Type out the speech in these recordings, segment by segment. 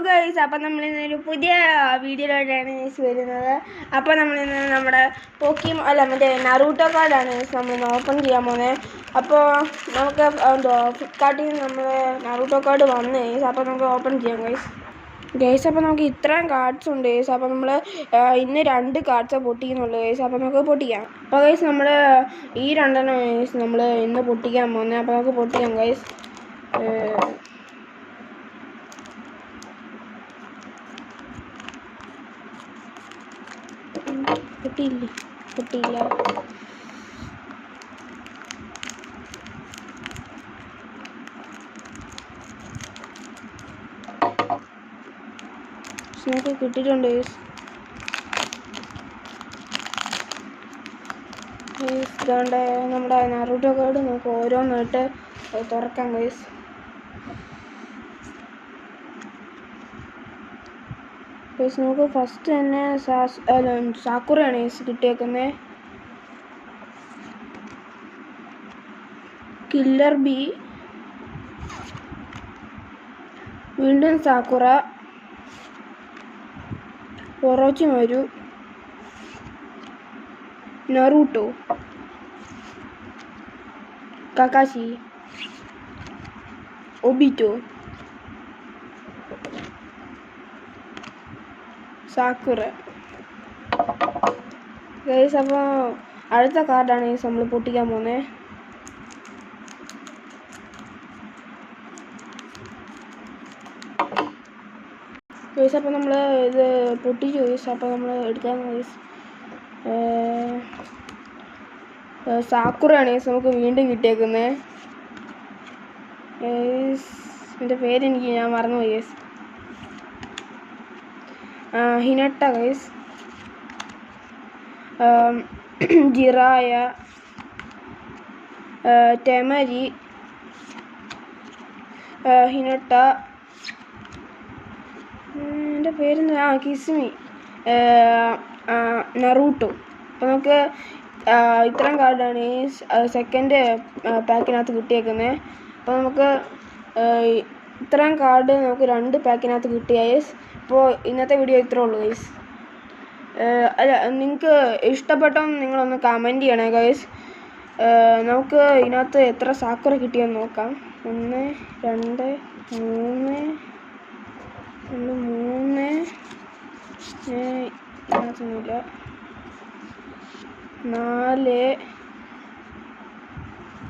Guys, അപ്പം നമ്മളിന്നൊരു പുതിയ വീഡിയോയിലാണ് വരുന്നത്. അപ്പോൾ നമ്മളിന്ന് നമ്മുടെ മറ്റേ നറൂട്ടോ കാർഡാണ് നമ്മൾ ഓപ്പൺ ചെയ്യാൻ പോകുന്നത്. അപ്പോൾ നമുക്ക് ഫ്ലിപ്കാർട്ടിൽ നിന്ന് നമ്മൾ നറൂട്ടോ കാർഡ് വന്ന് അപ്പോൾ നമുക്ക് ഓപ്പൺ ചെയ്യാം ഗൈസ്. അപ്പോൾ നമുക്ക് ഇത്രയും കാർഡ്സ് ഉണ്ട് ഗൈസ്. അപ്പോൾ നമ്മൾ ഇന്ന് 2 കാർഡ്സ് പൊട്ടിക്കുന്നുള്ളൂ ഗൈസ്. അപ്പോൾ നമുക്ക് പൊട്ടിക്കാം. അപ്പോൾ ഗൈസ് നമ്മൾ ഈ 2 ഗൈസ് നമ്മൾ ഇന്ന് പൊട്ടിക്കാൻ പോകുന്നത്. അപ്പോൾ നമുക്ക് പൊട്ടിക്കാം ഗൈസ്. പൊട്ടിയില്ല. നമുക്ക് കിട്ടിയിട്ടുണ്ട് ഇതുകൊണ്ട് നമ്മുടെ നറൂട്ടോ കാർഡ് നമുക്ക് ഓരോന്നായിട്ട് തുറക്കാം ഗൈസ്. നമുക്ക് ഫസ്റ്റ് തന്നെ സാക്കുറയാണ് കിട്ടിയേക്കുന്നത്. കില്ലർ ബി, വീണ്ടും സാക്കുറ, ഒറോച്ചിമാരു, നറൂട്ടോ, കക്കാശി, ഒബിറ്റോ, സാക്കുറ ഗൈസ്. അപ്പോൾ അടുത്ത കാർഡാണ് ഗൈസ് നമ്മൾ പൊട്ടിക്കാൻ പോകുന്നത്. ഗൈസ് അപ്പോൾ നമ്മൾ ഇത് പൊട്ടിച്ചു ഗൈസ്. അപ്പോൾ നമ്മൾ എടുക്കാൻ ഗൈസ് സാക്കുറയാണ് ഗൈസ് നമുക്ക് വീണ്ടും കിട്ടിയേക്കുന്നത്. എൻ്റെ പേരെനിക്ക് ഞാൻ മറന്നുപോയി ഗൈസ്. ഹിനട്ട ഗൈസ്, ജിറായ, ടെമരി, ഹിനട്ട, എൻ്റെ പേരെന്താ, കിസ്മി, നറൂട്ടോ. അപ്പോൾ നമുക്ക് ഇത്രയും കാർഡാണ് ഈ സെക്കൻഡ് പാക്കിനകത്ത് കിട്ടിയേക്കുന്നത്. അപ്പോൾ നമുക്ക് ഇത്രയും കാർഡ് നമുക്ക് 2 പാക്കിനകത്ത് കിട്ടിയ ഗൈസ്. അപ്പോൾ ഇന്നത്തെ വീഡിയോ ഇത്രേ ഉള്ളൂ ഗൈസ്. അല്ല, നിങ്ങൾക്ക് ഇഷ്ടപ്പെട്ടെന്ന് നിങ്ങളൊന്ന് കമൻറ്റ് ചെയ്യണേ ഗൈസ്. നമുക്ക് ഇതിനകത്ത് എത്ര സാക്കുറ കിട്ടിയെന്ന് നോക്കാം. 1 2 3 ഇതിനകത്തൊന്നുമില്ല, 4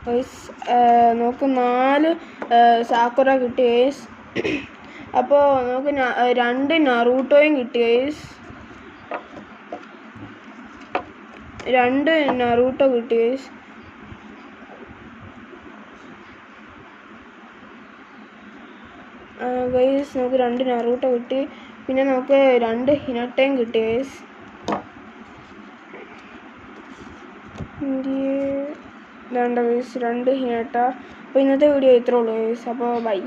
ഗൈസ്. നമുക്ക് 4 സാക്കുറ കിട്ടി ഗൈസ്. അപ്പോൾ നമുക്ക് 2 നറൂട്ടോയും കിട്ടി ഗൈസ്. 2 നറൂട്ടോ കിട്ടി ഗൈസ്. ഗൈസ് നമുക്ക് 2 നറൂട്ടോ കിട്ടി. പിന്നെ നമുക്ക് 2 ഹിനട്ടയും കിട്ടി ഗൈസ്. വേണ്ട ഗൈസ്, 2 ഹിനട്ട. അപ്പോൾ ഇന്നത്തെ വീഡിയോ ഇത്രേ ഉള്ളൂ ഗൈസ്. അപ്പോൾ ബൈ.